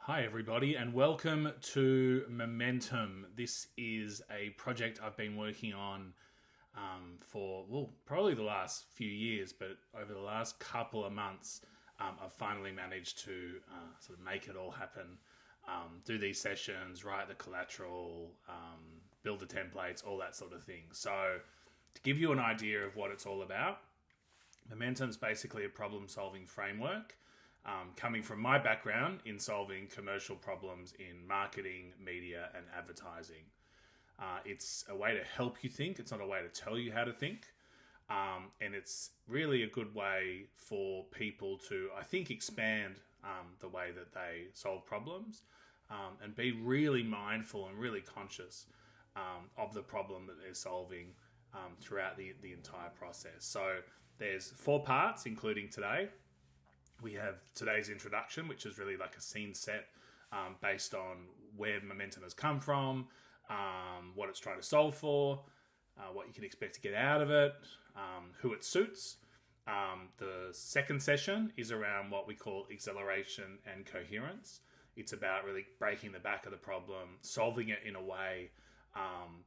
Hi, everybody, and welcome to Momentum. This is a project I've been working on for, probably the last few years, but over the last couple of months, I've finally managed to sort of make it all happen. Do these sessions, write the collateral, build the templates, all that sort of thing. So, to give you an idea of what it's all about, Momentum's basically a problem solving framework coming from my background in solving commercial problems in marketing, media, and advertising. It's a way to help you think, it's not a way to tell you how to think. And it's really a good way for people to, I think, expand the way that they solve problems and be really mindful and really conscious of the problem that they're solving throughout the entire process. So there's 4 parts, including today. We have today's introduction, which is really like a scene set based on where Momentum has come from, what it's trying to solve for, what you can expect to get out of it, who it suits. The second session is around what we call acceleration and coherence. It's about really breaking the back of the problem, solving it in a way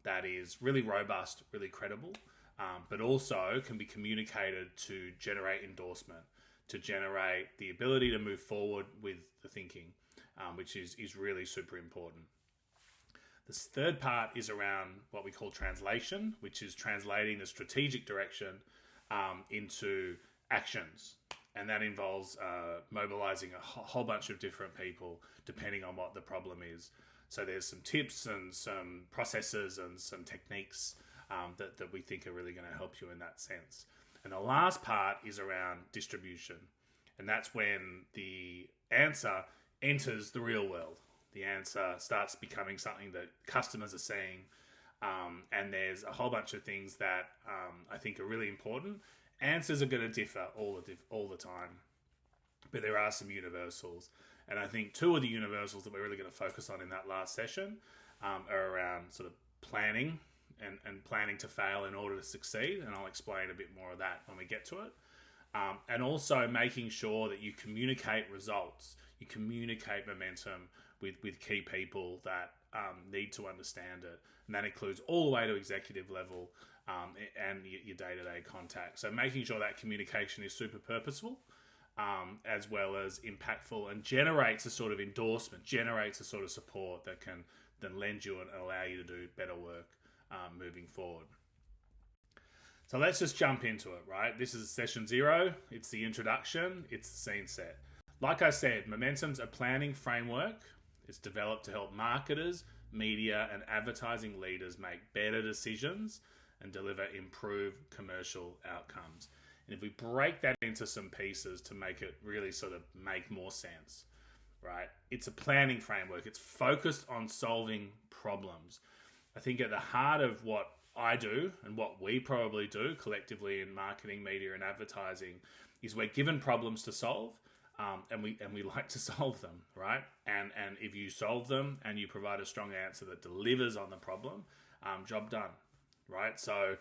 that is really robust, really credible, but also can be communicated to generate endorsement, to generate the ability to move forward with the thinking, which is really super important. The third part is around what we call translation, which is translating the strategic direction into actions. And that involves mobilizing a whole bunch of different people depending on what the problem is. So there's some tips and some processes and some techniques that we think are really going to help you in that sense. And the last part is around distribution. And that's when the answer enters the real world. The answer starts becoming something that customers are seeing. And there's a whole bunch of things that I think are really important. Answers are going to differ all the time. But there are some universals. And I think 2 of the universals that we're really going to focus on in that last session are around sort of planning and planning to fail in order to succeed. And I'll explain a bit more of that when we get to it. And also making sure that you communicate results, you communicate momentum with key people that need to understand it. And that includes all the way to executive level and your day-to-day contact. So making sure that communication is super purposeful as well as impactful and generates a sort of endorsement, generates a sort of support that can then lend you and allow you to do better work moving forward. So let's just jump into it, right? This is session 0. It's the introduction. It's the scene set. Like I said, Momentum's a planning framework. It's developed to help marketers, media, and advertising leaders make better decisions and deliver improved commercial outcomes. And if we break that into some pieces to make it really sort of make more sense, right? It's a planning framework. It's focused on solving problems. I think at the heart of what I do and what we probably do collectively in marketing, media, and advertising is we're given problems to solve, and we like to solve them, right? And if you solve them and you provide a strong answer that delivers on the problem, job done, right? So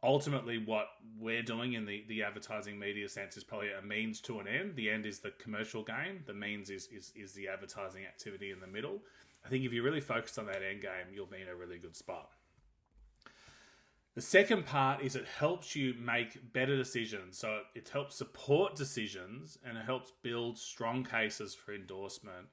ultimately, what we're doing in the advertising media sense is probably a means to an end. The end is the commercial gain. The means is the advertising activity in the middle. I think if you really focus on that end game, you'll be in a really good spot. The second part is it helps you make better decisions. So it helps support decisions and it helps build strong cases for endorsement.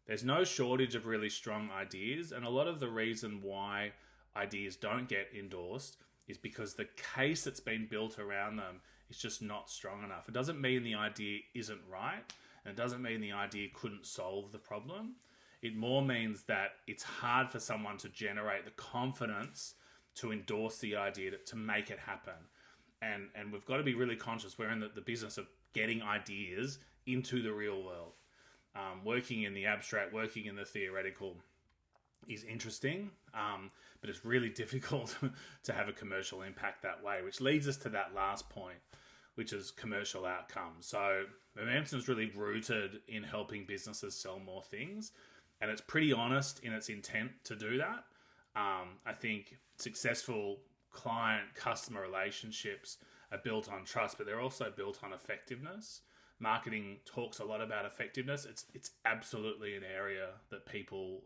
There's no shortage of really strong ideas, and a lot of the reason why ideas don't get endorsed is because the case that's been built around them is just not strong enough. It doesn't mean the idea isn't right, and it doesn't mean the idea couldn't solve the problem. It more means that it's hard for someone to generate the confidence to endorse the idea, to make it happen. And we've got to be really conscious. We're in the business of getting ideas into the real world. Working in the abstract, working in the theoretical is interesting, but it's really difficult to have a commercial impact that way, which leads us to that last point, which is commercial outcomes. So Momentum's really rooted in helping businesses sell more things, and it's pretty honest in its intent to do that. I think successful client-customer relationships are built on trust, but they're also built on effectiveness. marketing talks a lot about effectiveness. It's absolutely an area that people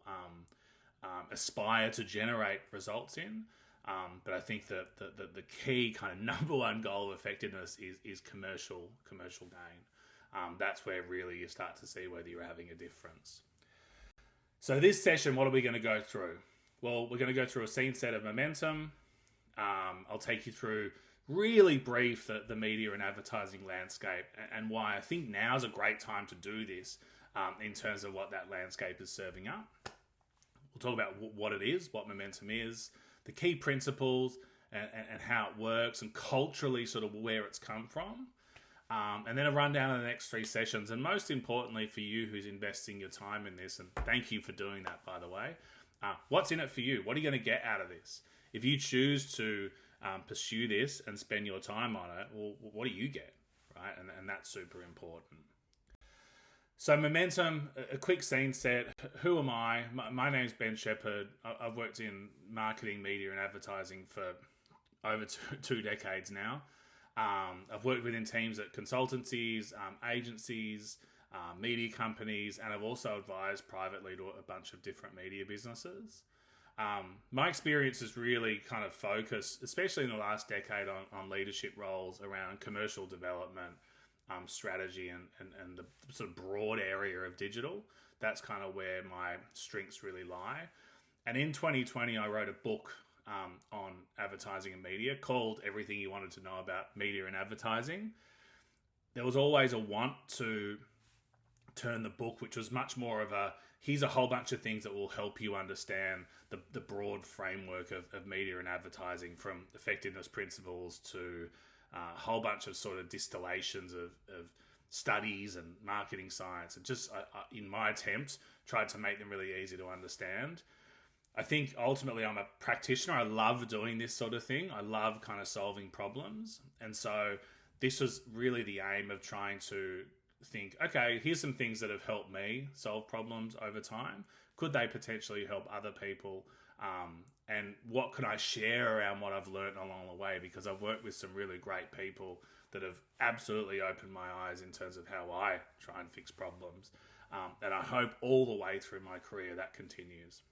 aspire to generate results in. But I think that the key kind of number one goal of effectiveness is commercial gain. That's where really you start to see whether you're having a difference. So this session, what are we going to go through? Well, we're going to go through a scene set of momentum. I'll take you through really brief the media and advertising landscape and why I think now is a great time to do this in terms of what that landscape is serving up. We'll talk about what it is, what momentum is, the key principles and how it works, and culturally sort of where it's come from. And then a rundown of the next 3 sessions. And most importantly for you who's investing your time in this, and thank you for doing that, by the way, what's in it for you? What are you going to get out of this? If you choose to pursue this and spend your time on it, well, what do you get, right? And that's super important. So momentum, a quick scene set. Who am I? My name's Ben Shepherd. I've worked in marketing, media, and advertising for over 2 decades now. I've worked within teams at consultancies, agencies, media companies, and I've also advised privately to a bunch of different media businesses. My experience is really kind of focused, especially in the last decade, on leadership roles around commercial development, strategy, and the sort of broad area of digital. That's kind of where my strengths really lie. And in 2020, I wrote a book on advertising and media called Everything You Wanted to Know About Media and Advertising. There was always a want to turn the book, which was much more of here's a whole bunch of things that will help you understand the broad framework of media and advertising, from effectiveness principles to a whole bunch of sort of distillations of studies and marketing science, and just in my attempt tried to make them really easy to understand. I think ultimately I'm a practitioner. I love doing this sort of thing. I love kind of solving problems. And so this was really the aim of trying to think, okay, here's some things that have helped me solve problems over time. Could they potentially help other people? And what can I share around what I've learned along the way? Because I've worked with some really great people that have absolutely opened my eyes in terms of how I try and fix problems. And I hope all the way through my career that continues.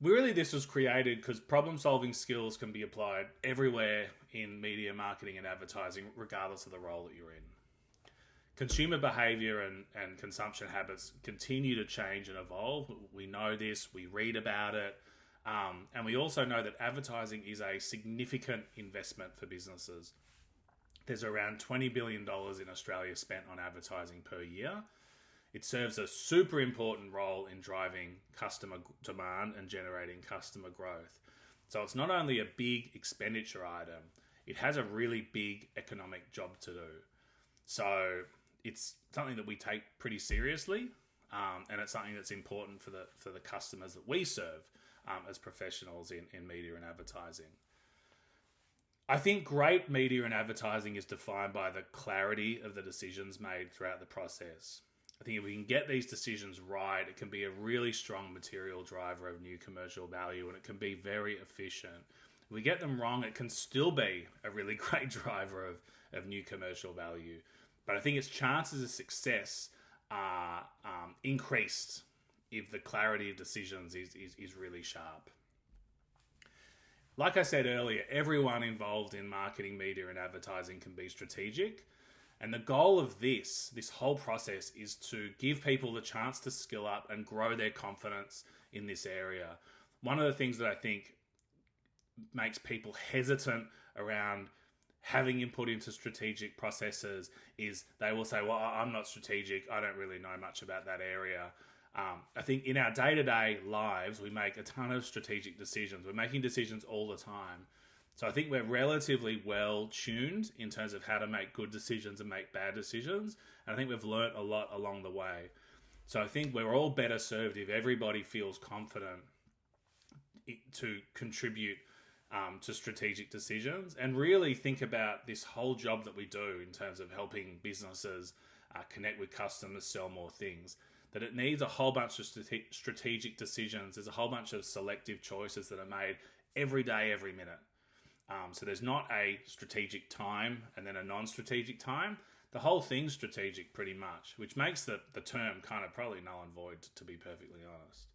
Really, this was created because problem-solving skills can be applied everywhere in media, marketing, and advertising, regardless of the role that you're in. Consumer behavior and consumption habits continue to change and evolve. We know this, we read about it, and we also know that advertising is a significant investment for businesses. There's around $20 billion in Australia spent on advertising per year. It serves a super important role in driving customer demand and generating customer growth. So it's not only a big expenditure item, it has a really big economic job to do. So it's something that we take pretty seriously, and it's something that's important for the customers that we serve as professionals in media and advertising. I think great media and advertising is defined by the clarity of the decisions made throughout the process. I think if we can get these decisions right, it can be a really strong material driver of new commercial value, and it can be very efficient. If we get them wrong, it can still be a really great driver of new commercial value. But I think its chances of success are increased if the clarity of decisions is really sharp. Like I said earlier, everyone involved in marketing, media, and advertising can be strategic. And the goal of this whole process is to give people the chance to skill up and grow their confidence in this area. One of the things that I think makes people hesitant around having input into strategic processes is they will say, well, I'm not strategic. I don't really know much about that area. I think in our day-to-day lives, we make a ton of strategic decisions. We're making decisions all the time. So I think we're relatively well tuned in terms of how to make good decisions and make bad decisions. And I think we've learnt a lot along the way. So I think we're all better served if everybody feels confident to contribute to strategic decisions and really think about this whole job that we do in terms of helping businesses connect with customers, sell more things, that it needs a whole bunch of strategic decisions. There's a whole bunch of selective choices that are made every day, every minute. So there's not a strategic time and then a non-strategic time. the whole thing's strategic pretty much, which makes the term kind of probably null and void, to be perfectly honest.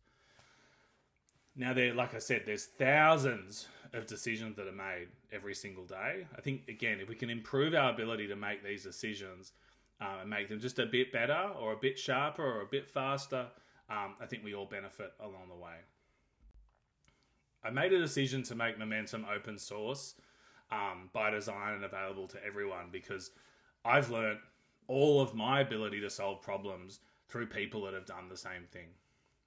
Now, like I said, there's thousands of decisions that are made every single day. I think, again, if we can improve our ability to make these decisions and make them just a bit better or a bit sharper or a bit faster, I think we all benefit along the way. I made a decision to make Momentum open source by design and available to everyone because I've learned all of my ability to solve problems through people that have done the same thing.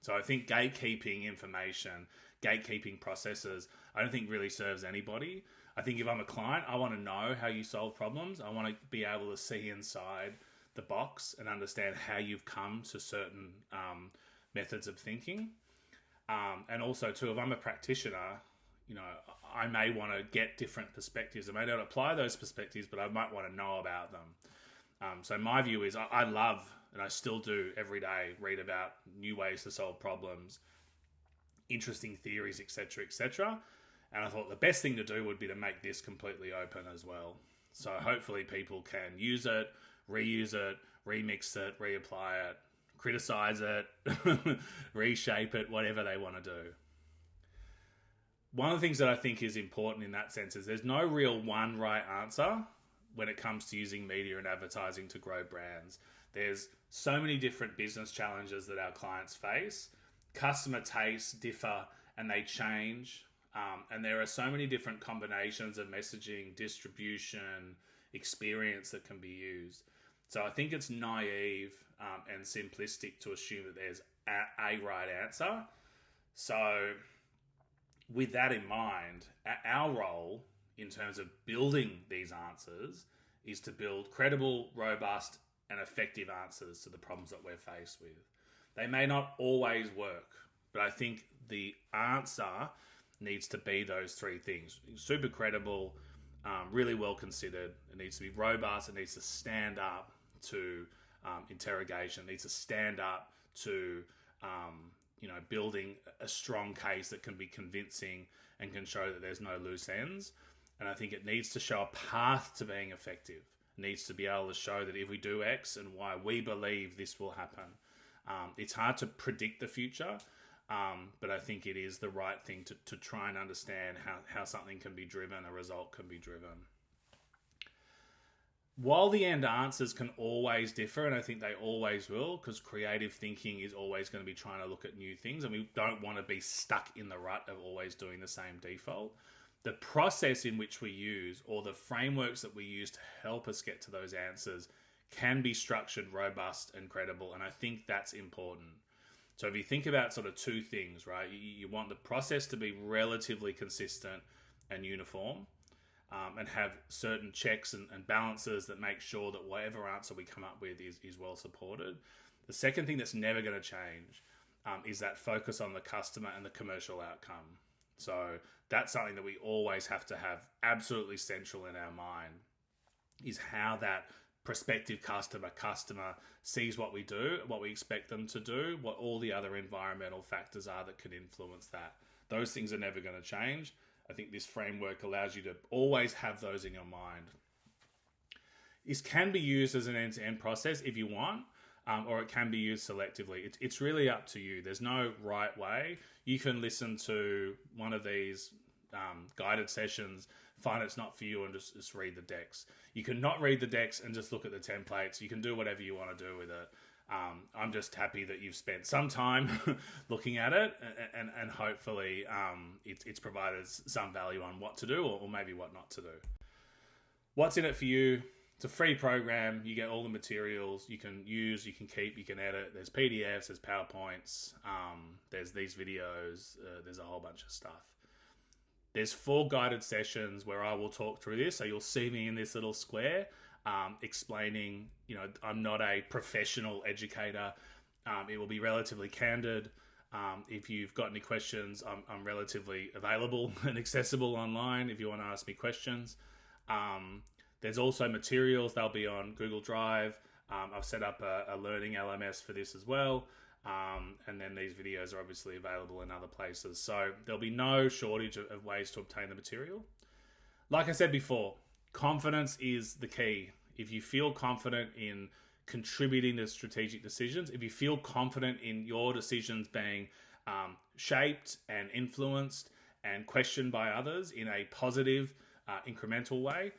So I think gatekeeping information, gatekeeping processes, I don't think really serves anybody. I think if I'm a client, I want to know how you solve problems. I want to be able to see inside the box and understand how you've come to certain methods of thinking. And also too, if I'm a practitioner, I may want to get different perspectives. I may not apply those perspectives, but I might want to know about them. So my view is I love, and I still do every day, read about new ways to solve problems, interesting theories, etc., etc. And I thought the best thing to do would be to make this completely open as well. So hopefully people can use it, reuse it, remix it, reapply it, criticize it, reshape it, whatever they want to do. One of the things that I think is important in that sense is there's no real one right answer when it comes to using media and advertising to grow brands. There's so many different business challenges that our clients face. Customer tastes differ and they change. And there are so many different combinations of messaging, distribution, experience that can be used. So I think it's naive and simplistic to assume that there's a right answer. So with that in mind, our role in terms of building these answers is to build credible, robust, and effective answers to the problems that we're faced with. They may not always work, but I think the answer needs to be those three things. Super credible, really well considered. It needs to be robust. It needs to stand up to interrogation. It needs to stand up to building a strong case that can be convincing and can show that there's no loose ends. And I think it needs to show a path to being effective. It needs to be able to show that if we do X and Y, we believe this will happen. It's hard to predict the future, but I think it is the right thing to try and understand how something can be driven, a result can be driven. While the end answers can always differ, and I think they always will, because creative thinking is always going to be trying to look at new things, and we don't want to be stuck in the rut of always doing the same default. The process in which we use, or the frameworks that we use to help us get to those answers, can be structured, robust, and credible, and I think that's important. So if you think about sort of two things, right? You want the process to be relatively consistent and uniform, and have certain checks and balances that make sure that whatever answer we come up with is well supported. The second thing that's never going to change is that focus on the customer and the commercial outcome. So that's something that we always have to have absolutely central in our mind, is how that prospective customer sees what we do, what we expect them to do, what all the other environmental factors are that can influence that. Those things are never going to change. I think this framework allows you to always have those in your mind. This can be used as an end-to-end process if you want, or it can be used selectively. It's really up to you. There's no right way. You can listen to one of these guided sessions, find it's not for you, and just read the decks. You can not read the decks and just look at the templates. You can do whatever you want to do with it. I'm just happy that you've spent some time looking at it, and hopefully it's provided some value on what to do or maybe what not to do. What's in it for you? It's a free program. You get all the materials you can use, you can keep, you can edit. There's PDFs, there's PowerPoints, there's these videos, there's a whole bunch of stuff. There's 4 guided sessions where I will talk through this. So you'll see me in this little square explaining, I'm not a professional educator. It will be relatively candid. If you've got any questions, I'm relatively available and accessible online if you want to ask me questions. There's also materials. They'll be on Google Drive. I've set up a learning LMS for this as well. And then these videos are obviously available in other places. So there'll be no shortage of ways to obtain the material. Like I said before, confidence is the key if you feel confident in contributing to strategic decisions, if you feel confident in your decisions being shaped and influenced and questioned by others in a positive, incremental way,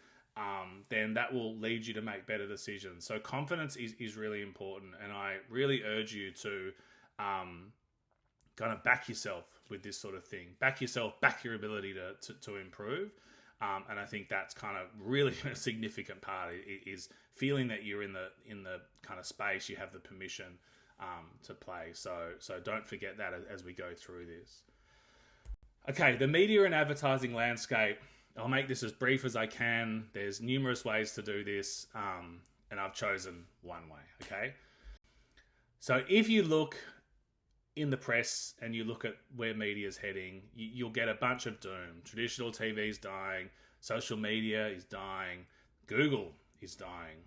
then that will lead you to make better decisions. So confidence is really important, and I really urge you to kind of back yourself with this sort of thing. Back yourself, back your ability to improve. And I think that's kind of really a significant part is feeling that you're in the kind of space, you have the permission to play. So don't forget that as we go through this. Okay, the media and advertising landscape. I'll make this as brief as I can. There's numerous ways to do this, and I've chosen one way, okay? So if you look in the press and you look at where media is heading, you'll get a bunch of doom. Traditional TV is dying. Social media is dying. Google is dying.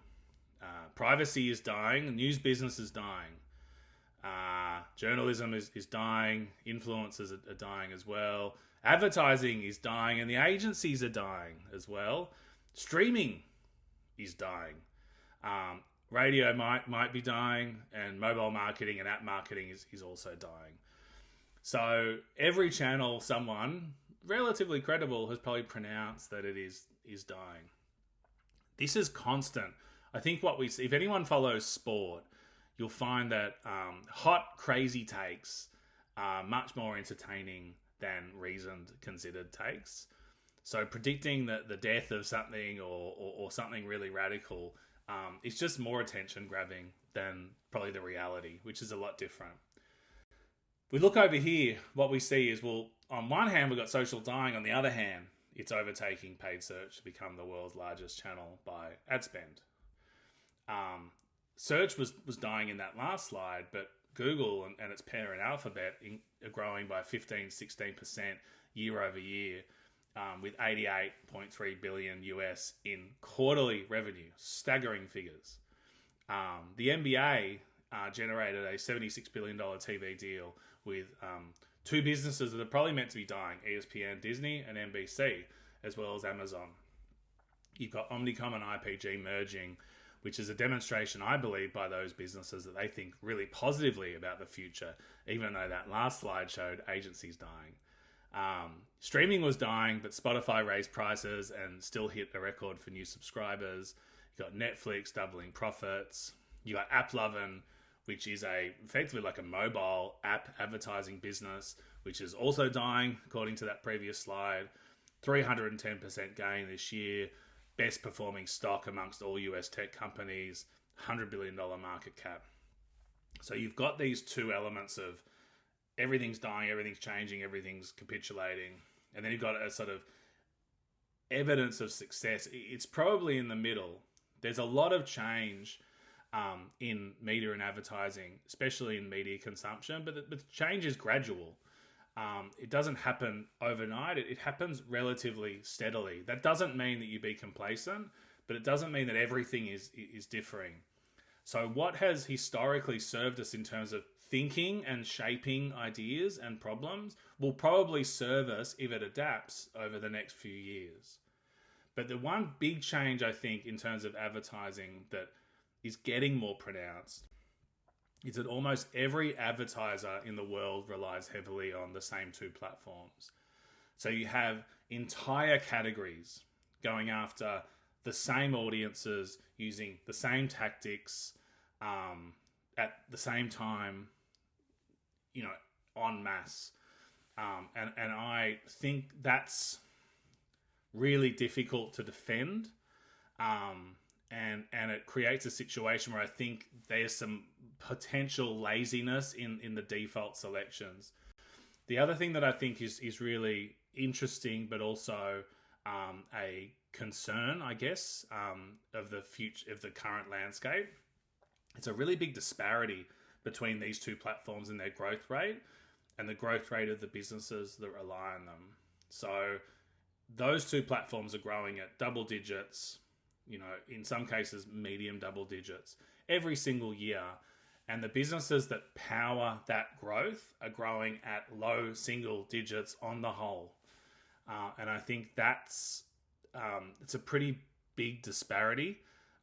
Privacy is dying. News business is dying. Journalism is dying. Influencers are dying as well. Advertising is dying, and the agencies are dying as well. Streaming is dying. Radio might be dying, and mobile marketing and app marketing is also dying. So every channel, someone relatively credible has probably pronounced that it is dying. This is constant. I think what we see, if anyone follows sport, you'll find that hot, crazy takes are much more entertaining than reasoned, considered takes. So predicting the death of something or something really radical, it's just more attention grabbing than probably the reality, which is a lot different. We look over here, what we see is, well, on one hand, we've got social dying. On the other hand, it's overtaking paid search to become the world's largest channel by ad spend. Search was dying in that last slide, but Google and its parent Alphabet are growing by 15-16% year over year, with 88.3 billion US in quarterly revenue, staggering figures. The NBA generated a $76 billion TV deal with two businesses that are probably meant to be dying: ESPN, Disney, and NBC, as well as Amazon. You've got Omnicom and IPG merging, which is a demonstration, I believe, by those businesses that they think really positively about the future, even though that last slide showed agencies dying. Streaming was dying, but Spotify raised prices and still hit a record for new subscribers. You got Netflix doubling profits. You got AppLovin, which is effectively like a mobile app advertising business, which is also dying, according to that previous slide. 310% gain this year. Best performing stock amongst all US tech companies, $100 billion market cap. So you've got these two elements of everything's dying, everything's changing, everything's capitulating. And then you've got a sort of evidence of success. It's probably in the middle. There's a lot of change in media and advertising, especially in media consumption, but the change is gradual. It doesn't happen overnight. It happens relatively steadily. That doesn't mean that you be complacent, but it doesn't mean that everything is differing. So what has historically served us in terms of thinking and shaping ideas and problems will probably serve us if it adapts over the next few years. But the one big change, I think, in terms of advertising that is getting more pronounced is that almost every advertiser in the world relies heavily on the same two platforms. So you have entire categories going after the same audiences, using the same tactics at the same time, en masse. And I think that's really difficult to defend. And it creates a situation where I think there's some potential laziness in the default selections. The other thing that I think is really interesting, but also a concern, I guess, of the future of the current landscape, it's a really big disparity between these two platforms and their growth rate and the growth rate of the businesses that rely on them. So those two platforms are growing at double digits, in some cases medium double digits every single year. And the businesses that power that growth are growing at low single digits on the whole. And I think it's a pretty big disparity.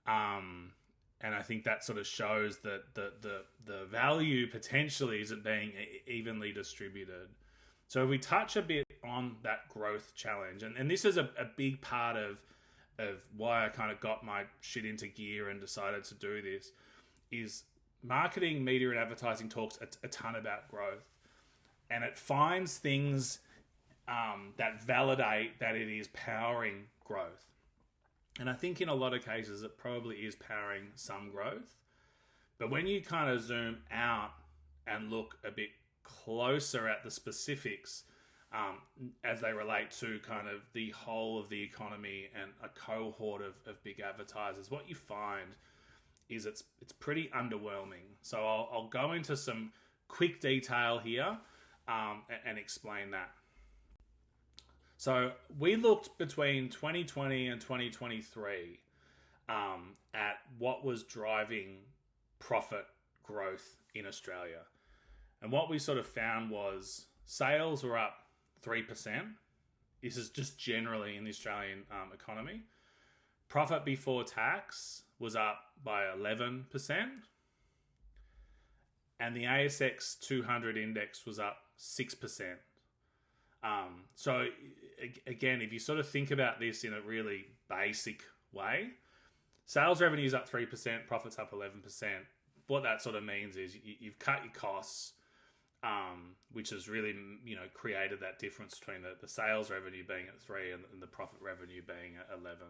And I think that sort of shows that the value potentially isn't being evenly distributed. So if we touch a bit on that growth challenge, and this is a big part of why I kind of got my shit into gear and decided to do this, is marketing, media, and advertising talks a ton about growth. And it finds things that validate that it is powering growth. And I think in a lot of cases, it probably is powering some growth. But when you kind of zoom out and look a bit closer at the specifics as they relate to kind of the whole of the economy and a cohort of big advertisers, what you find is it's pretty underwhelming. So I'll go into some quick detail here and explain that. So we looked between 2020 and 2023 at what was driving profit growth in Australia. And what we sort of found was sales were up 3%. This is just generally in the Australian economy. Profit before tax was up by 11%. And the ASX 200 index was up 6%. So again, if you sort of think about this in a really basic way, sales revenue is up 3%, profits up 11%. What that sort of means is you've cut your costs, which has really, created that difference between the sales revenue being at 3 and the profit revenue being at 11.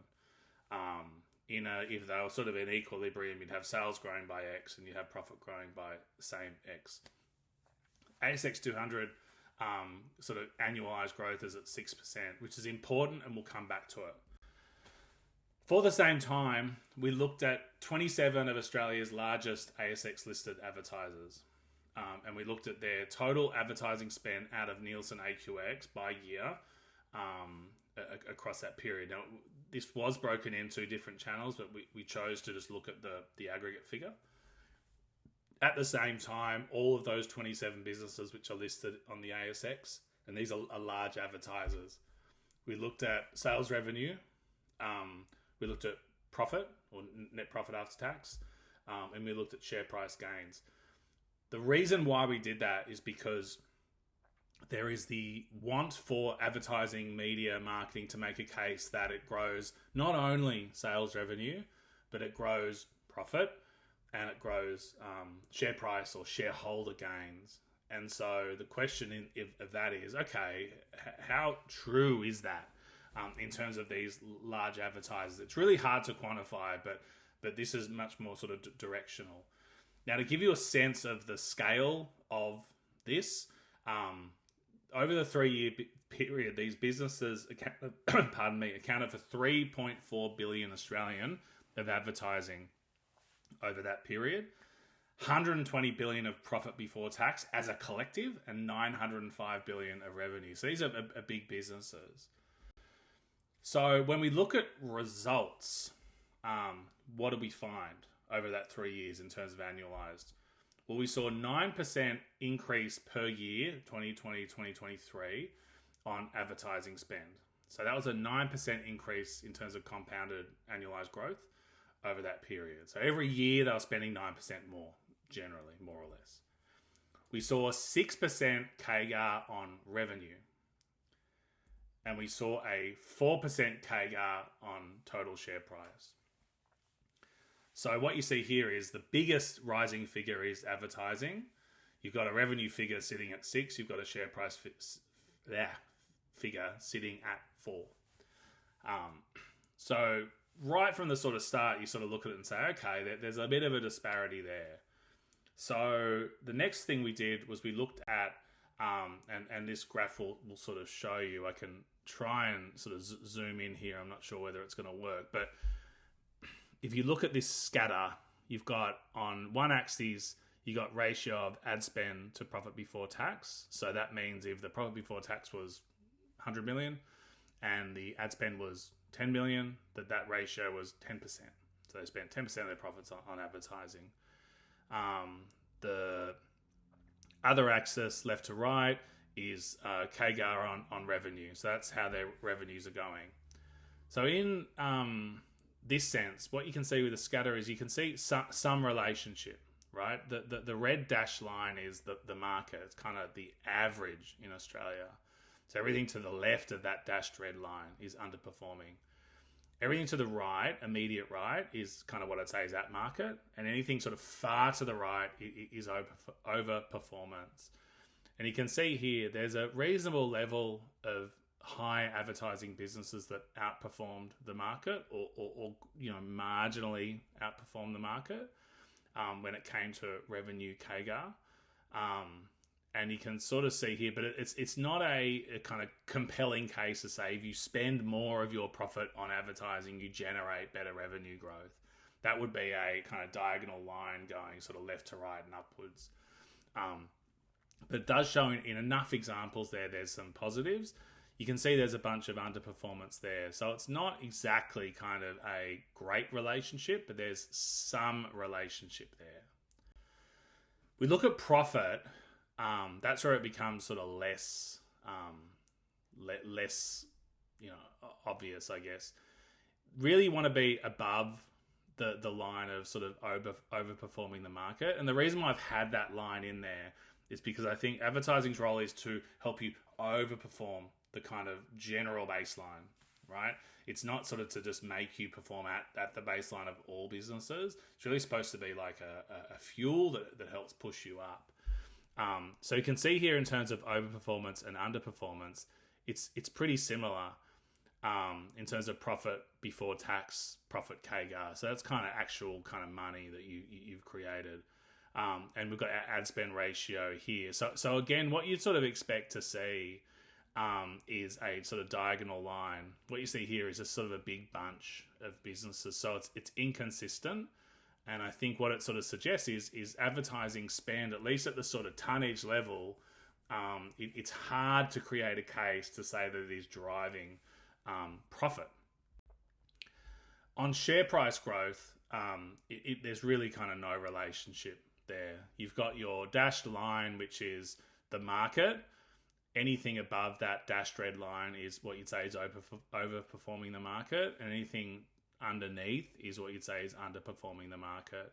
If they were sort of in equilibrium, you'd have sales growing by X and you'd have profit growing by the same X. ASX 200 sort of annualized growth is at 6%, which is important, and we'll come back to it. For the same time, we looked at 27 of Australia's largest ASX listed advertisers, and we looked at their total advertising spend out of Nielsen AQX by year across that period. Now, this was broken into different channels, but we chose to just look at the aggregate figure. At the same time, all of those 27 businesses which are listed on the ASX, and these are large advertisers, we looked at sales revenue, we looked at profit or net profit after tax, and we looked at share price gains. The reason why we did that is because there is the want for advertising, media, marketing to make a case that it grows not only sales revenue, but it grows profit, and it grows share price or shareholder gains. And so the question of that is, okay, how true is that in terms of these large advertisers? It's really hard to quantify, but this is much more sort of directional. Now, to give you a sense of the scale of this, over the 3-year period, these businesses accounted for 3.4 billion Australian of advertising over that period, 120 billion of profit before tax as a collective, and 905 billion of revenue. So these are big businesses. So when we look at results, what do we find over that 3 years in terms of annualized? Well, we saw a 9% increase per year, 2020, 2023, on advertising spend. So that was a 9% increase in terms of compounded annualized growth over that period. So every year they were spending 9% more, generally, more or less. We saw a 6% CAGR on revenue. And we saw a 4% CAGR on total share price. So what you see here is the biggest rising figure is advertising. You've got a revenue figure sitting at 6. You've got a share price figure sitting at 4. So right from the sort of start, you sort of look at it and say, okay, there's a bit of a disparity there. So the next thing we did was we looked at, and this graph will sort of show you, I can try and sort of zoom in here. I'm not sure whether it's going to work, but if you look at this scatter, you've got on one axis, you got ratio of ad spend to profit before tax. So that means if the profit before tax was 100 million and the ad spend was 10 million, that ratio was 10%. So they spent 10% of their profits on advertising. The other axis, left to right, is CAGR on revenue. So that's how their revenues are going. So in this sense, what you can see with the scatter is you can see some relationship, right? The red dashed line is the market. It's kind of the average in Australia. So everything to the left of that dashed red line is underperforming. Everything to the right, immediate right, is kind of what I'd say is at market. And anything sort of far to the right is overperformance. And you can see here, there's a reasonable level of high advertising businesses that outperformed the market or marginally outperformed the market when it came to revenue CAGR. And you can sort of see here, but it's not a kind of compelling case to say if you spend more of your profit on advertising, you generate better revenue growth. That would be a kind of diagonal line going sort of left to right and upwards. But it does show in enough examples there's some positives. You can see there's a bunch of underperformance there. So it's not exactly kind of a great relationship, but there's some relationship there. We look at profit. That's where it becomes sort of less obvious, I guess. Really want to be above the line of sort of overperforming the market. And the reason why I've had that line in there is because I think advertising's role is to help you overperform the kind of general baseline, right? It's not sort of to just make you perform at the baseline of all businesses. It's really supposed to be like a fuel that helps push you up. So you can see here in terms of overperformance and underperformance, it's pretty similar in terms of profit before tax, profit CAGR. So that's kind of actual kind of money that you've created. And we've got our ad spend ratio here. So again, what you'd sort of expect to see is a sort of diagonal line. What you see here is just sort of a big bunch of businesses. So it's inconsistent. And I think what it sort of suggests is advertising spend, at least at the sort of tonnage level, it's hard to create a case to say that it is driving profit. On share price growth, there's really kind of no relationship there. You've got your dashed line, which is the market. Anything above that dashed red line is what you'd say is overperforming the market, and anything underneath is what you'd say is underperforming the market.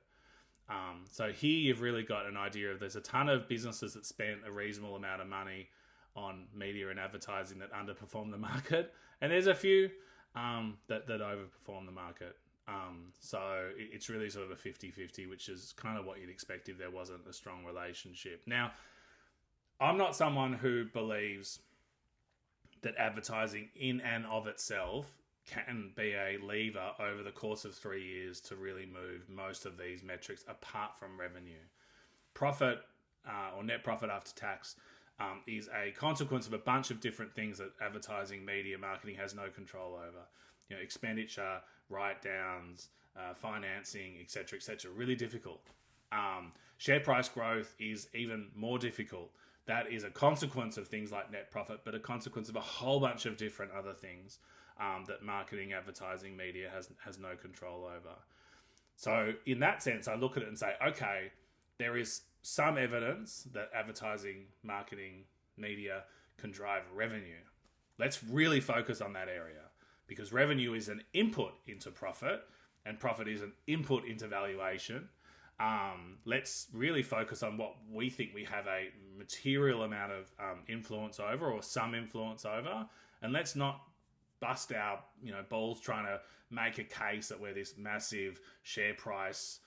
So here you've really got an idea of there's a ton of businesses that spent a reasonable amount of money on media and advertising that underperform the market, and there's a few that overperform the market. So it's really sort of a 50-50, which is kind of what you'd expect if there wasn't a strong relationship. Now, I'm not someone who believes that advertising in and of itself can be a lever over the course of 3 years to really move most of these metrics apart from revenue. Profit or net profit after tax is a consequence of a bunch of different things that advertising, media, marketing has no control over. You know, expenditure, write-downs, financing, etc., etc. Really difficult. Share price growth is even more difficult. That is a consequence of things like net profit, but a consequence of a whole bunch of different other things that marketing, advertising, media has no control over. So in that sense, I look at it and say, okay, there is some evidence that advertising, marketing, media can drive revenue. Let's really focus on that area because revenue is an input into profit and profit is an input into valuation. Let's really focus on what we think we have a material amount of influence over or some influence over, and let's not bust our balls trying to make a case that we're this massive share price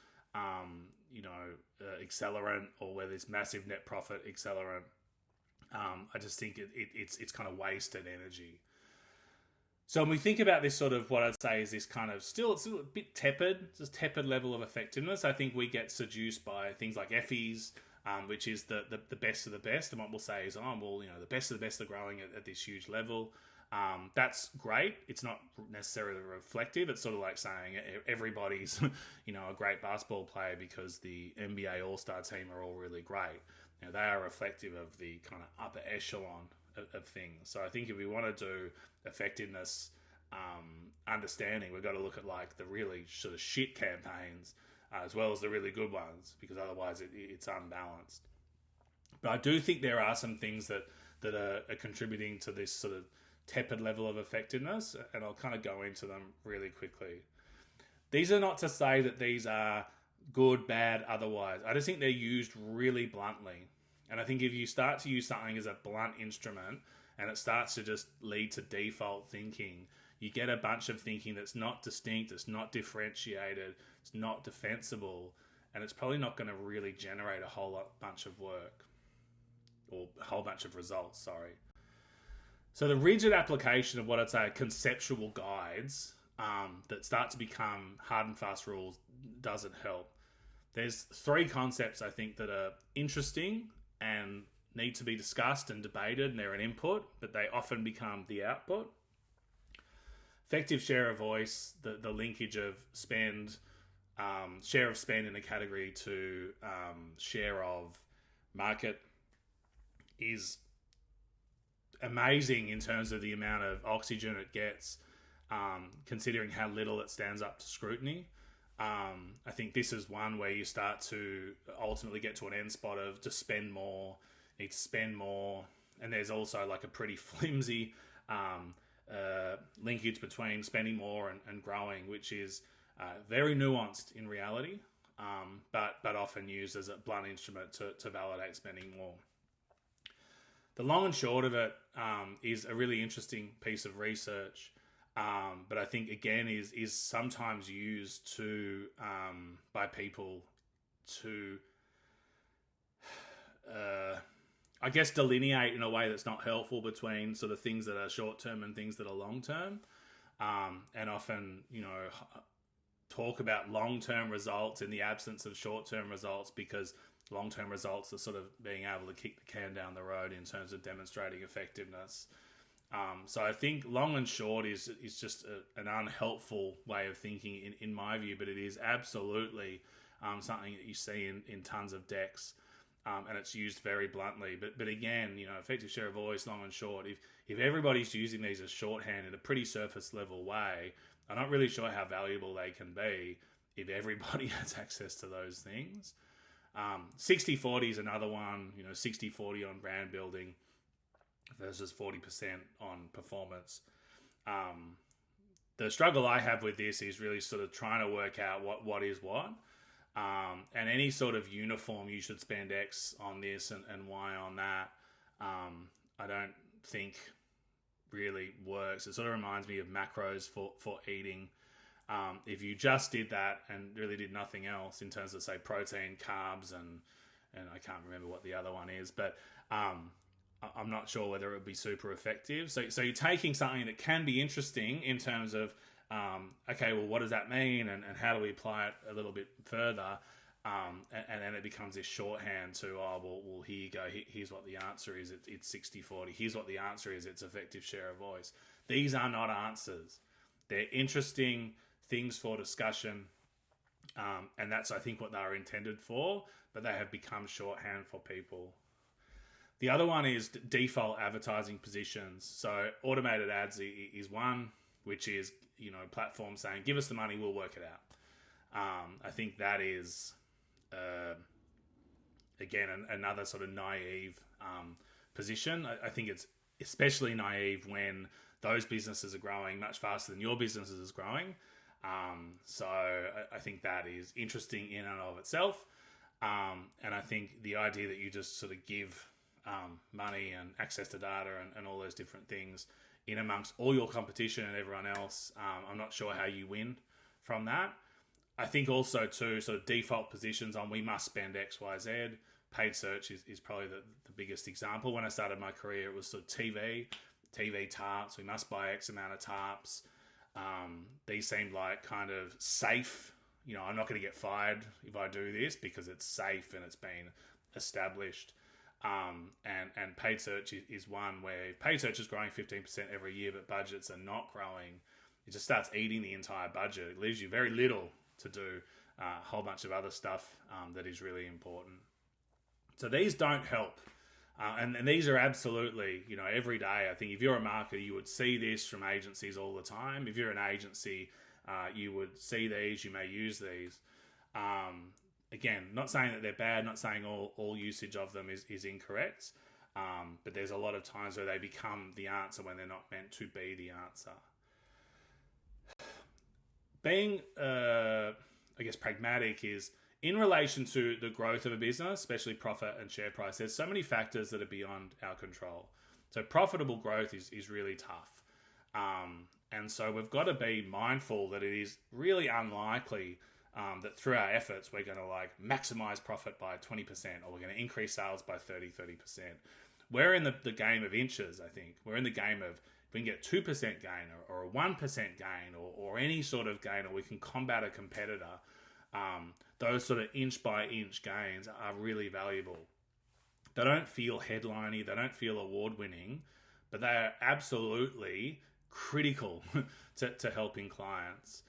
accelerant or we're this massive net profit accelerant. I just think it's kind of wasted energy. So when we think about this sort of what I'd say is this kind of still a bit tepid, just tepid level of effectiveness, I think we get seduced by things like Effie's, which is the best of the best. And what we'll say is, the best of the best are growing at this huge level. That's great. It's not necessarily reflective. It's sort of like saying everybody's, a great basketball player because the NBA All-Star team are all really great. They are reflective of the kind of upper echelon of things. So I think if we want to do effectiveness understanding, we've got to look at like the really sort of shit campaigns as well as the really good ones, because otherwise it's unbalanced. But I do think there are some things that are contributing to this sort of tepid level of effectiveness, and I'll kind of go into them really quickly. these are not to say that these are good, bad, otherwise. I just think they're used really bluntly. And I think if you start to use something as a blunt instrument and it starts to just lead to default thinking, you get a bunch of thinking that's not distinct, it's not differentiated, it's not defensible, and it's probably not going to really generate a bunch of work or a whole bunch of results, sorry. So the rigid application of what I'd say are conceptual guides that start to become hard and fast rules doesn't help. There's three concepts I think that are interesting and need to be discussed and debated, and they're an input, but they often become the output. Effective share of voice, the linkage of spend, share of spend in a category to share of market is amazing in terms of the amount of oxygen it gets, considering how little it stands up to scrutiny. I think this is one where you start to ultimately get to an end spot of to spend more, need to spend more, and there's also like a pretty flimsy linkage between spending more and growing, which is very nuanced in reality, but often used as a blunt instrument to validate spending more. The long and short of it is a really interesting piece of research, but I think again is sometimes used to by people to I guess delineate in a way that's not helpful between sort of things that are short term and things that are long term, and often talk about long term results in the absence of short term results, because long term results are sort of being able to kick the can down the road in terms of demonstrating effectiveness. So I think long and short is just an unhelpful way of thinking in my view, but it is absolutely something that you see in tons of decks, and it's used very bluntly. But again, effective share of voice, long and short, if everybody's using these as shorthand in a pretty surface level way, I'm not really sure how valuable they can be if everybody has access to those things. 60-40 is another one, 60-40 on brand building versus 40% on performance. The struggle I have with this is really sort of trying to work out what is what. And any sort of uniform, you should spend X on this and Y on that, I don't think really works. It sort of reminds me of macros for eating. If you just did that and really did nothing else in terms of, say, protein, carbs, and I can't remember what the other one is, but I'm not sure whether it would be super effective. So you're taking something that can be interesting in terms of, okay, well, what does that mean, and how do we apply it a little bit further? And then it becomes this shorthand to, well, here you go. Here's what the answer is. It's 60-40. Here's what the answer is. It's effective share of voice. These are not answers. They're interesting things for discussion, and that's, I think, what they are intended for, but they have become shorthand for people. The other one is default advertising positions. So automated ads is one, which is, platforms saying, give us the money, we'll work it out. I think that is, again, another sort of naive position. I think it's especially naive when those businesses are growing much faster than your business is growing. So I think that is interesting in and of itself. And I think the idea that you just sort of give money and access to data and all those different things in amongst all your competition and everyone else, I'm not sure how you win from that. I think also too, sort of default positions on we must spend X, Y, Z. Paid search is probably the biggest example. When I started my career, it was sort of TV tarps. We must buy X amount of tarps. These seemed like kind of safe. I'm not going to get fired if I do this because it's safe and it's been established. And paid search is one where paid search is growing 15% every year, but budgets are not growing. It just starts eating the entire budget. It leaves you very little to do a whole bunch of other stuff that is really important. So these don't help. And these are absolutely, every day. I think if you're a marketer, you would see this from agencies all the time. If you're an agency, you would see these, you may use these. Again, not saying that they're bad, not saying all usage of them is incorrect, but there's a lot of times where they become the answer when they're not meant to be the answer. being, I guess, pragmatic is in relation to the growth of a business, especially profit and share price. There's so many factors that are beyond our control. So profitable growth is really tough. And so we've got to be mindful that it is really unlikely that through our efforts, we're going to like maximize profit by 20% or we're going to increase sales by 30%. We're in the game of inches, I think. We're in the game of if we can get 2% gain or a 1% gain or any sort of gain, or we can combat a competitor, those sort of inch by inch gains are really valuable. They don't feel headliney, they don't feel award winning, but they are absolutely critical to helping clients.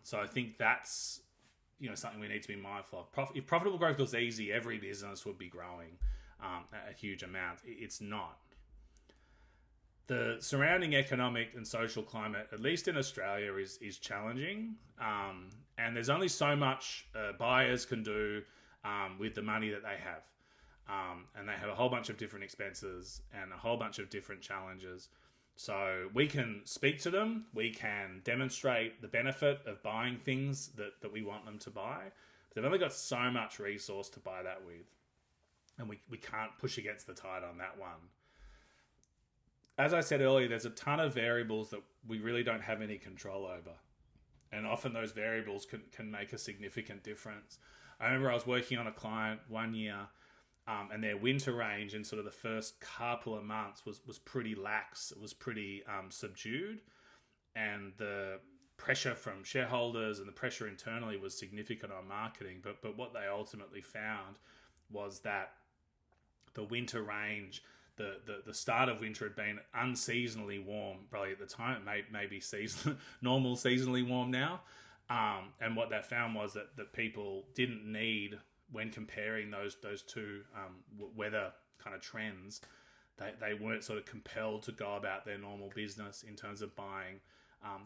So I think that's something we need to be mindful of. If profitable growth was easy, every business would be growing a huge amount. It's not. The surrounding economic and social climate, at least in Australia, is challenging. And there's only so much buyers can do with the money that they have. And they have a whole bunch of different expenses and a whole bunch of different challenges. So we can speak to them. We can demonstrate the benefit of buying things that we want them to buy. But they've only got so much resource to buy that with. And we can't push against the tide on that one. As I said earlier, there's a ton of variables that we really don't have any control over. And often those variables can make a significant difference. I remember I was working on a client one year, and their winter range in sort of the first couple of months was pretty lax. It was pretty subdued. And the pressure from shareholders and the pressure internally was significant on marketing. But what they ultimately found was that the winter range, the start of winter had been unseasonably warm, probably at the time. It may be normal seasonally warm now. And what that found was that people didn't need, when comparing those two weather kind of trends, they weren't sort of compelled to go about their normal business in terms of buying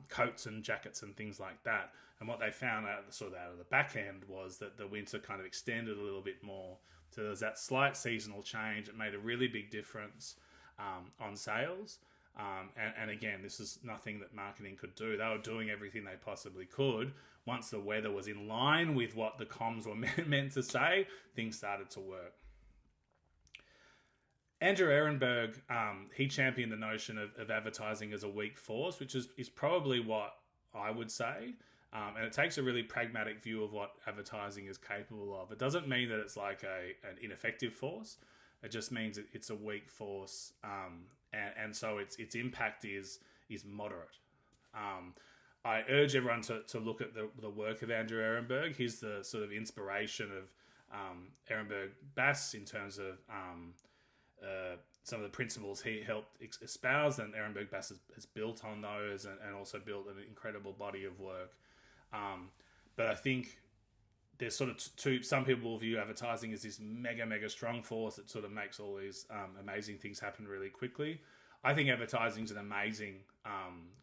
coats and jackets and things like that. And what they found out of the back end was that the winter kind of extended a little bit more. So there was that slight seasonal change. It made a really big difference on sales. And again, this is nothing that marketing could do. They were doing everything they possibly could. Once the weather was in line with what the comms were meant to say, things started to work. Andrew Ehrenberg, he championed the notion of advertising as a weak force, which is probably what I would say. And it takes a really pragmatic view of what advertising is capable of. It doesn't mean that it's like an ineffective force. It just means it's a weak force, and so its impact is moderate. I urge everyone to look at the work of Andrew Ehrenberg. He's the sort of inspiration of Ehrenberg Bass in terms of some of the principles he helped espouse, and Ehrenberg Bass has built on those and also built an incredible body of work. But I think there's sort of some people will view advertising as this mega strong force that sort of makes all these amazing things happen really quickly. I think advertising is an amazing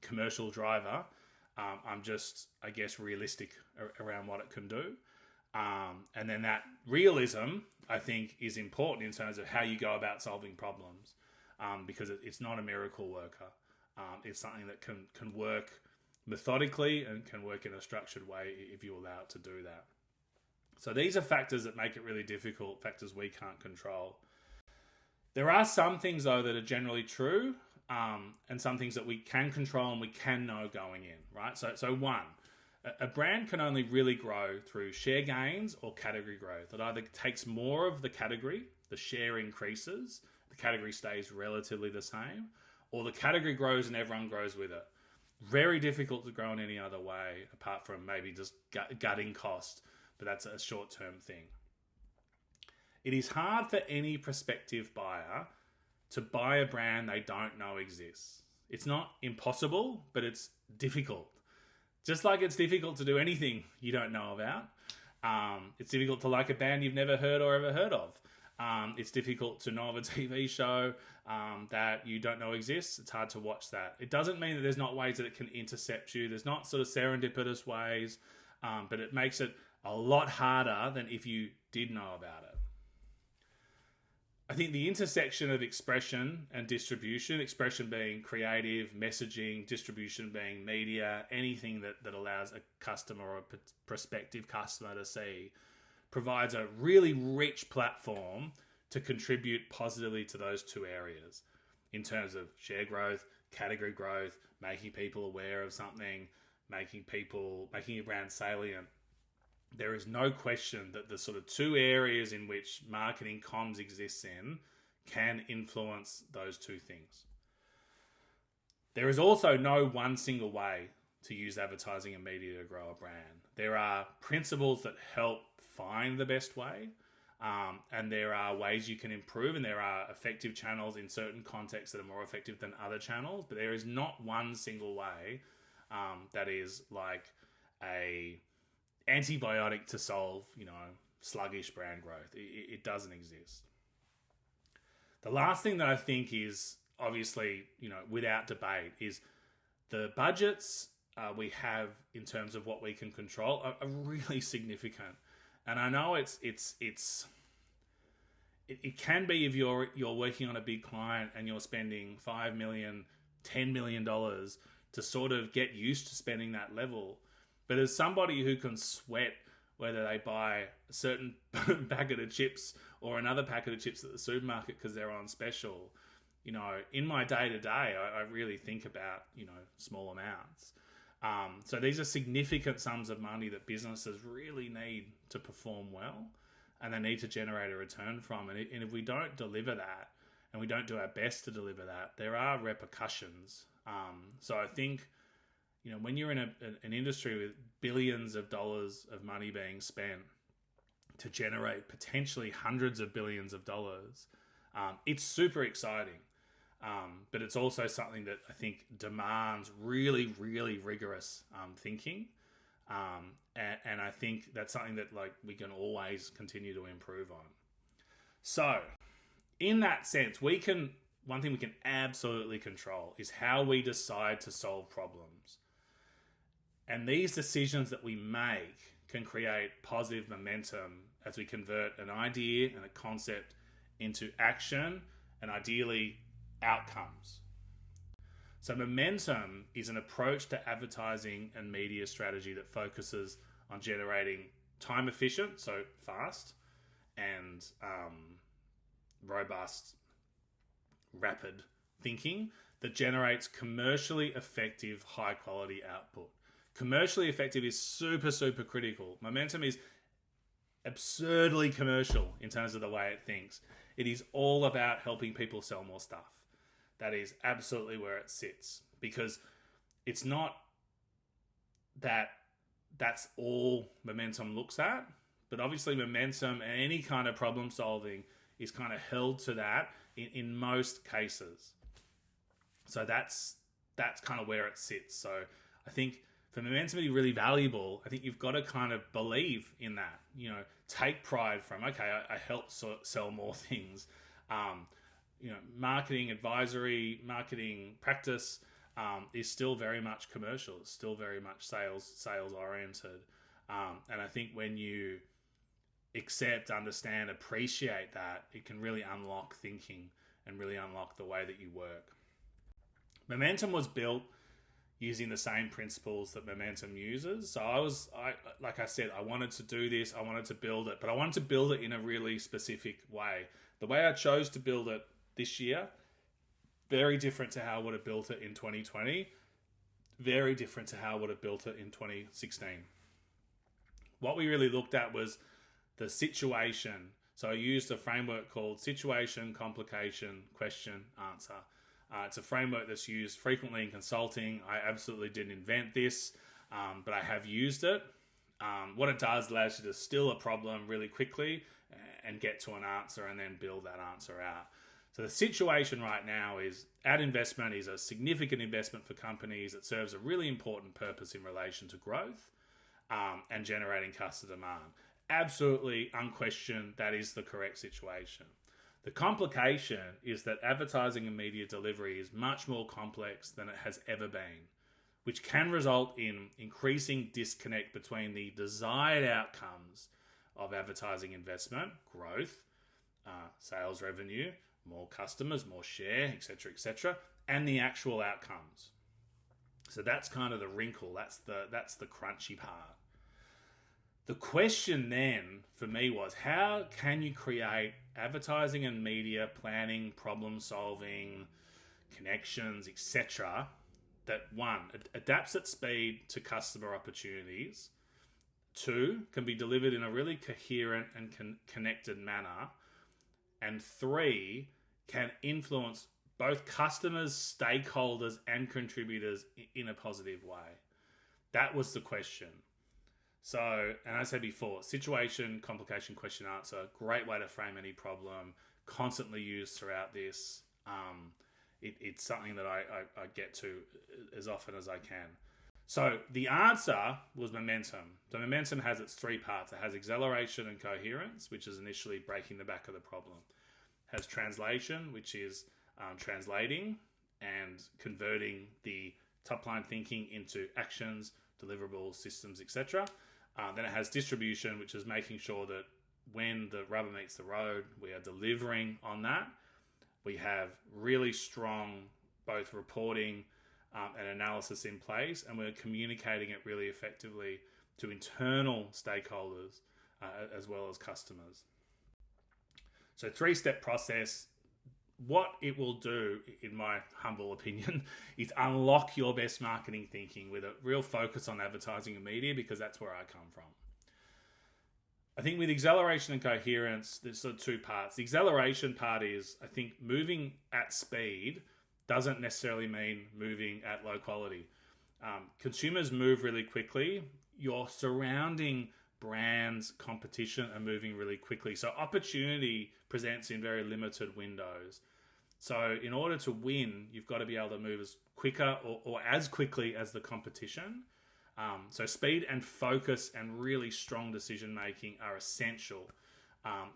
commercial driver. I'm just, I guess, realistic around what it can do. And then that realism, I think, is important in terms of how you go about solving problems, because it's not a miracle worker. It's something that can work methodically and can work in a structured way if you allow it to do that. So these are factors that make it really difficult, factors we can't control. There are some things, though, that are generally true, and some things that we can control and we can know going in, right? So one, a brand can only really grow through share gains or category growth. It either takes more of the category, the share increases, the category stays relatively the same, or the category grows and everyone grows with it. Very difficult to grow in any other way, apart from maybe just gutting cost, but that's a short-term thing. It is hard for any prospective buyer to buy a brand they don't know exists. It's not impossible, but it's difficult. Just like it's difficult to do anything you don't know about. It's difficult to like a band you've never heard or ever heard of. It's difficult to know of a TV show that you don't know exists. It's hard to watch that. It doesn't mean that there's not ways that it can intercept you. There's not sort of serendipitous ways, but it makes it a lot harder than if you did know about it. I think the intersection of expression and distribution, expression being creative, messaging, distribution being media, anything that allows a customer or a prospective customer to see, provides a really rich platform to contribute positively to those two areas in terms of share growth, category growth, making people aware of something, making your brand salient. There is no question that the sort of two areas in which marketing comms exists in can influence those two things. There is also no one single way to use advertising and media to grow a brand. There are principles that help find the best way, and there are ways you can improve, and there are effective channels in certain contexts that are more effective than other channels, but there is not one single way that is like a antibiotic to solve, sluggish brand growth. It doesn't exist. The last thing that I think is obviously, without debate, is the budgets we have in terms of what we can control are really significant. And I know it can be if you're working on a big client and you're spending $5 million, $10 million to sort of get used to spending that level. But as somebody who can sweat whether they buy a certain packet of chips or another packet of chips at the supermarket because they're on special, in my day-to-day, I really think about, small amounts. So these are significant sums of money that businesses really need to perform well, and they need to generate a return from. And if we don't deliver that, and we don't do our best to deliver that, there are repercussions. So I think, when you're in an industry with billions of dollars of money being spent to generate potentially hundreds of billions of dollars, it's super exciting. But it's also something that I think demands really, really rigorous thinking. And I think that's something that we can always continue to improve on. So in that sense, one thing we can absolutely control is how we decide to solve problems. And these decisions that we make can create positive momentum as we convert an idea and a concept into action and ideally outcomes. So momentum is an approach to advertising and media strategy that focuses on generating time efficient, so fast, and robust, rapid thinking that generates commercially effective, high quality output. Commercially effective is super, super critical. Momentum is absurdly commercial in terms of the way it thinks. It is all about helping people sell more stuff. That is absolutely where it sits, because it's not that that's all momentum looks at, but obviously momentum and any kind of problem solving is kind of held to that in most cases. So that's kind of where it sits. So I think for momentum to be really valuable, I think you've got to kind of believe in that. Take pride from, okay, I help sell more things. Marketing advisory, marketing practice is still very much commercial. It's still very much sales oriented. And I think when you accept, understand, appreciate that, it can really unlock thinking and really unlock the way that you work. Momentum was built using the same principles that momentum uses. So like I said, I wanted to do this, I wanted to build it, but I wanted to build it in a really specific way. The way I chose to build it this year, very different to how I would have built it in 2020, very different to how I would have built it in 2016. What we really looked at was the situation. So I used a framework called situation, complication, question, answer. It's a framework that's used frequently in consulting. I absolutely didn't invent this, but I have used it. What it does allows you to distill a problem really quickly and get to an answer and then build that answer out. So the situation right now is ad investment is a significant investment for companies. It serves a really important purpose in relation to growth and generating customer demand. Absolutely, unquestioned, that is the correct situation. The complication is that advertising and media delivery is much more complex than it has ever been, which can result in increasing disconnect between the desired outcomes of advertising investment, growth, sales revenue, more customers, more share, etc., and the actual outcomes. So that's kind of the wrinkle. That's the crunchy part. The question then for me was, how can you create advertising and media planning, problem solving, connections, etc., that one, adapts at speed to customer opportunities, two, can be delivered in a really coherent and connected manner, and three, can influence both customers, stakeholders, and contributors in a positive way? That was the question. So, and as I said before, situation, complication, question, answer, great way to frame any problem, constantly used throughout this. It's something that I get to as often as I can. So the answer was momentum. So momentum has its three parts. It has acceleration and coherence, which is initially breaking the back of the problem. It has translation, which is translating and converting the top line thinking into actions, deliverables, systems, etc. Then it has distribution, which is making sure that when the rubber meets the road, we are delivering on that. We have really strong both reporting and analysis in place, and we're communicating it really effectively to internal stakeholders as well as customers. So 3-step process. What it will do, in my humble opinion, is unlock your best marketing thinking with a real focus on advertising and media, because that's where I come from. I think with acceleration and coherence, there's sort of two parts. The acceleration part is, I think, moving at speed doesn't necessarily mean moving at low quality. Consumers move really quickly. Your surrounding brands, competition are moving really quickly. So opportunity presents in very limited windows. So in order to win, you've got to be able to move as quicker or as quickly as the competition. So speed and focus and really strong decision making are essential.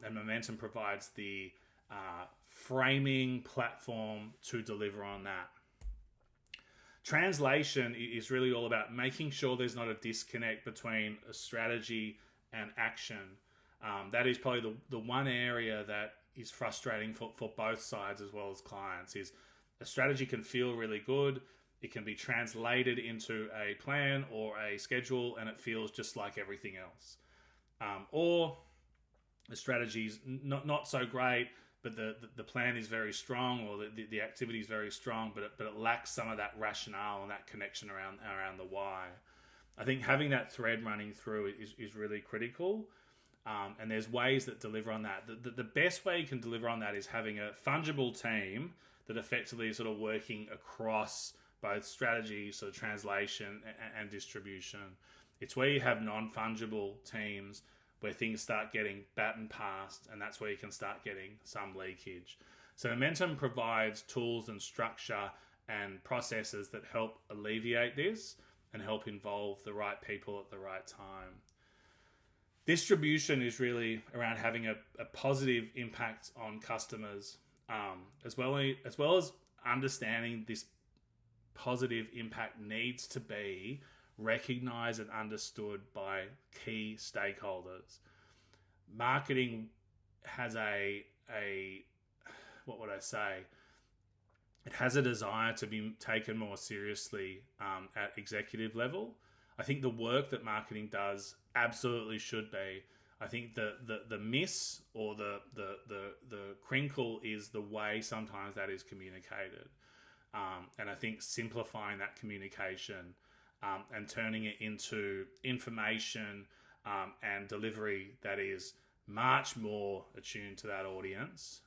And momentum provides the framing platform to deliver on that. Translation is really all about making sure there's not a disconnect between a strategy and action. That is probably the one area that is frustrating for both sides as well as clients. Is a strategy can feel really good. It can be translated into a plan or a schedule, and it feels just like everything else. Or the strategy's not so great, but the plan is very strong, or the activity is very strong, but it lacks some of that rationale and that connection around the why. I think having that thread running through is really critical. And there's ways that deliver on that. The best way you can deliver on that is having a fungible team that effectively is sort of working across both strategy, so translation and distribution. It's where you have non-fungible teams where things start getting battened past, and that's where you can start getting some leakage. So Momentum provides tools and structure and processes that help alleviate this and help involve the right people at the right time. Distribution is really around having a positive impact on customers, as well as understanding this positive impact needs to be recognized and understood by key stakeholders. Marketing has what would I say? It has a desire to be taken more seriously at executive level. I think the work that marketing does absolutely should be. I think the miss or the crinkle is the way sometimes that is communicated. And I think simplifying that communication and turning it into information and delivery that is much more attuned to that audience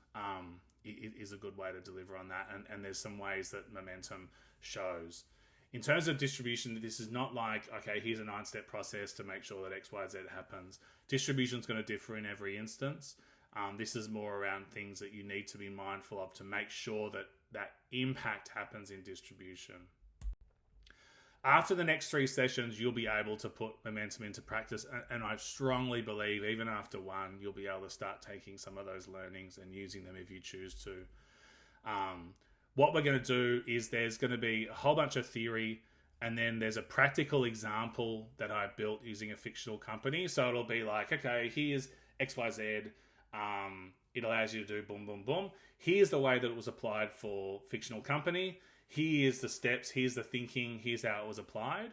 is a good way to deliver on that. And there's some ways that Momentum shows. In terms of distribution, this is not like, okay, here's a 9-step process to make sure that X, Y, Z happens. Distribution is going to differ in every instance. This is more around things that you need to be mindful of to make sure that that impact happens in distribution. After the next 3 sessions, you'll be able to put Momentum into practice. And I strongly believe even after one, you'll be able to start taking some of those learnings and using them if you choose to. What we're going to do is there's going to be a whole bunch of theory, and then there's a practical example that I built using a fictional company. So it'll be like, okay, here's XYZ. It allows you to do boom, boom, boom. Here's the way that it was applied for fictional company. Here's the steps. Here's the thinking. Here's how it was applied.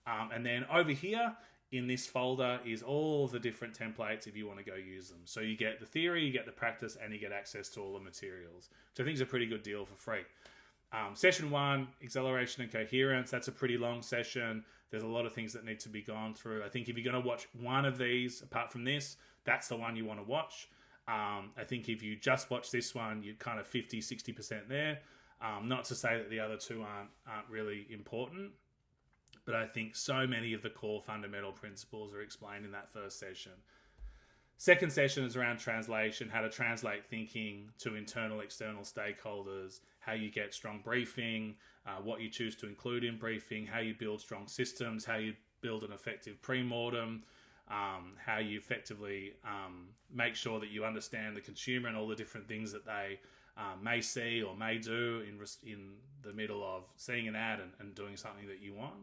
And then over here in this folder is all the different templates if you want to go use them. So you get the theory, you get the practice, and you get access to all the materials, which I think is a pretty good deal for free. Session 1, acceleration and coherence. That's a pretty long session. There's a lot of things that need to be gone through. I think if you're going to watch one of these, apart from this, that's the one you want to watch. I think if you just watch this one, you're kind of 50, 60% there. Not to say that the other two aren't really important, but I think so many of the core fundamental principles are explained in that first session. Second session is around translation, how to translate thinking to internal, external stakeholders, how you get strong briefing, what you choose to include in briefing, how you build strong systems, how you build an effective pre-mortem, how you effectively make sure that you understand the consumer and all the different things that they may see or may do in the middle of seeing an ad and doing something that you want.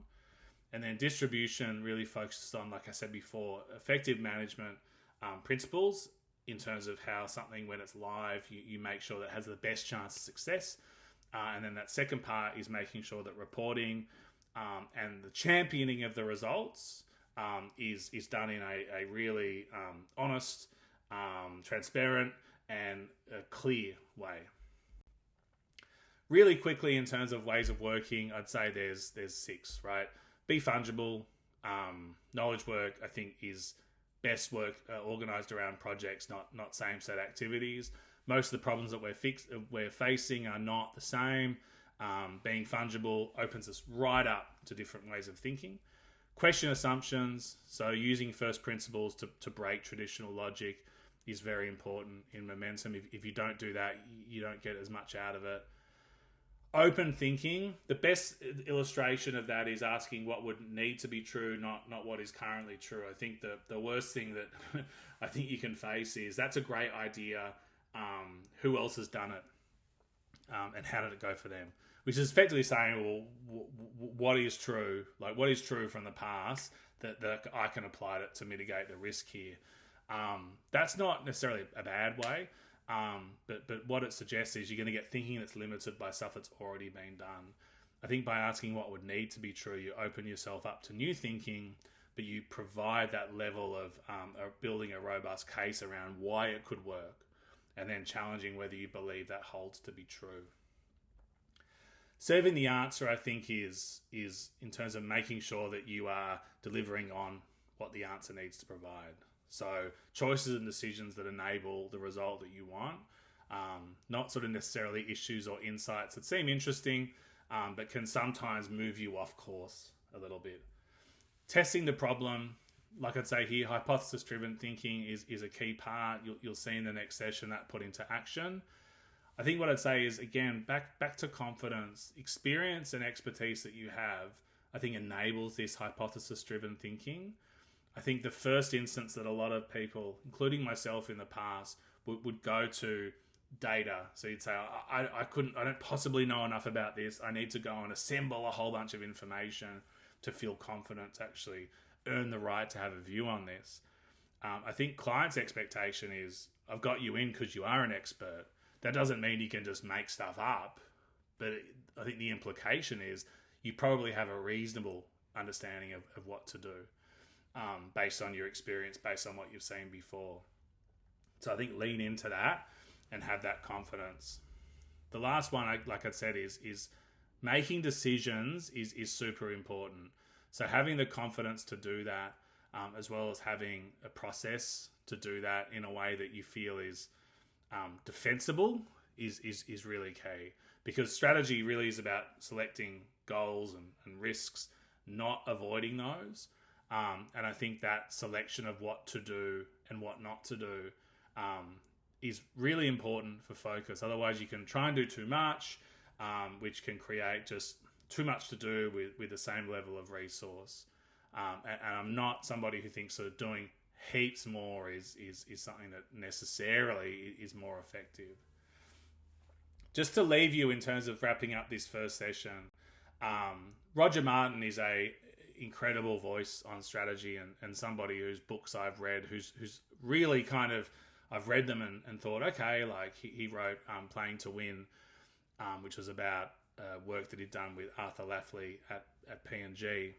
And then distribution really focuses on, like I said before, effective management principles in terms of how something, when it's live, you make sure that it has the best chance of success. And then that second part is making sure that reporting and the championing of the results is done in a really honest, transparent, and a clear way. Really quickly, in terms of ways of working, I'd say there's 6, right? Be fungible. Knowledge work, I think, is best work organized around projects, not same set activities. Most of the problems that we're facing are not the same. Being fungible opens us right up to different ways of thinking. Question assumptions, so using first principles to break traditional logic is very important in momentum. If you don't do that, you don't get as much out of it. Open thinking, the best illustration of that is asking what would need to be true, not what is currently true. I think the worst thing that I think you can face is that's a great idea. Who else has done it? And how did it go for them? Which is effectively saying, well, what is true? Like, what is true from the past that I can apply to mitigate the risk here? That's not necessarily a bad way. But what it suggests is you're going to get thinking that's limited by stuff that's already been done. I think by asking what would need to be true, you open yourself up to new thinking, but you provide that level of building a robust case around why it could work, and then challenging whether you believe that holds to be true. Serving the answer, I think, is in terms of making sure that you are delivering on what the answer needs to provide. So choices and decisions that enable the result that you want, not sort of necessarily issues or insights that seem interesting, but can sometimes move you off course a little bit. Testing the problem, like I'd say here, hypothesis-driven thinking is a key part. You'll see in the next session that put into action. I think what I'd say is, again, back to confidence. Experience and expertise that you have, I think, enables this hypothesis-driven thinking. I think the first instance that a lot of people, including myself in the past, would go to data. So you'd say, I don't possibly know enough about this. I need to go and assemble a whole bunch of information to feel confident to actually earn the right to have a view on this. I think clients' expectation is, I've got you in because you are an expert. That doesn't mean you can just make stuff up. But I think the implication is you probably have a reasonable understanding of what to do. Based on your experience, based on what you've seen before. So I think lean into that and have that confidence. The last one, like I said, is making decisions is super important. So having the confidence to do that, as well as having a process to do that in a way that you feel is defensible is really key. Because strategy really is about selecting goals and risks, not avoiding those. And I think that selection of what to do and what not to do is really important for focus. Otherwise, you can try and do too much, which can create just too much to do with the same level of resource. And I'm not somebody who thinks sort of doing heaps more is something that necessarily is more effective. Just to leave you in terms of wrapping up this first session, Roger Martin is a incredible voice on strategy and somebody whose books I've read who's really kind of, I've read them and thought, okay, like he wrote Playing to Win, which was about work that he'd done with Arthur Lafley at P&G.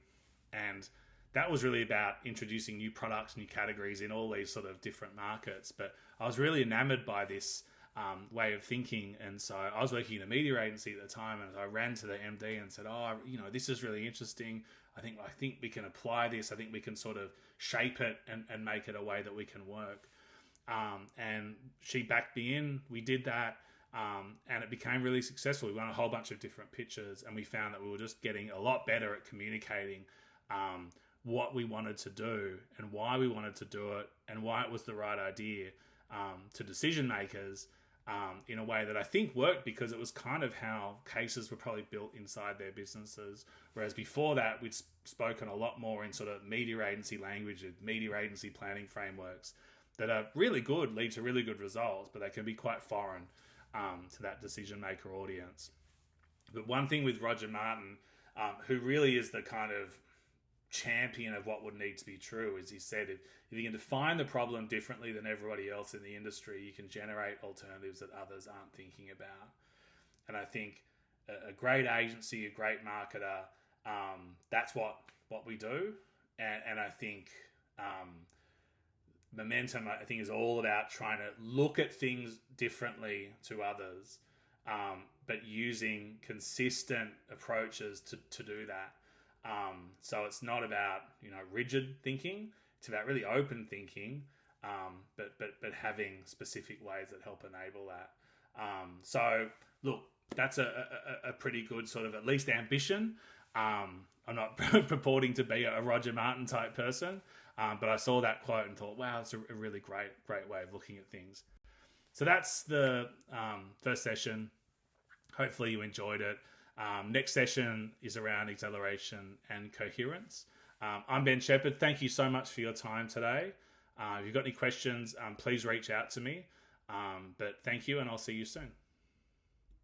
And that was really about introducing new products, new categories in all these sort of different markets. But I was really enamored by this way of thinking. And so I was working in a media agency at the time, and I ran to the MD and said, oh, this is really interesting. I think we can apply this. I think we can sort of shape it and make it a way that we can work. And she backed me in. We did that. And it became really successful. We won a whole bunch of different pitches, and we found that we were just getting a lot better at communicating what we wanted to do and why we wanted to do it and why it was the right idea to decision makers in a way that I think worked, because it was kind of how cases were probably built inside their businesses. Whereas before that, we'd spoken a lot more in sort of media agency language, media agency planning frameworks that are really good, lead to really good results, but they can be quite foreign to that decision maker audience. But one thing with Roger Martin, who really is the kind of champion of what would need to be true, is he said, if you can define the problem differently than everybody else in the industry, you can generate alternatives that others aren't thinking about. And I think a great agency, a great marketer, that's what we do. And I think Momentum, I think, is all about trying to look at things differently to others, but using consistent approaches to do that. So it's not about rigid thinking; it's about really open thinking, but having specific ways that help enable that. So look, that's a pretty good sort of at least ambition. I'm not purporting to be a Roger Martin type person. But I saw that quote and thought, wow, it's a really great way of looking at things. So that's the first session. Hopefully you enjoyed it. Next session is around acceleration and coherence. I'm Ben Shepherd. Thank you so much for your time today. If you've got any questions, please reach out to me. But thank you, and I'll see you soon.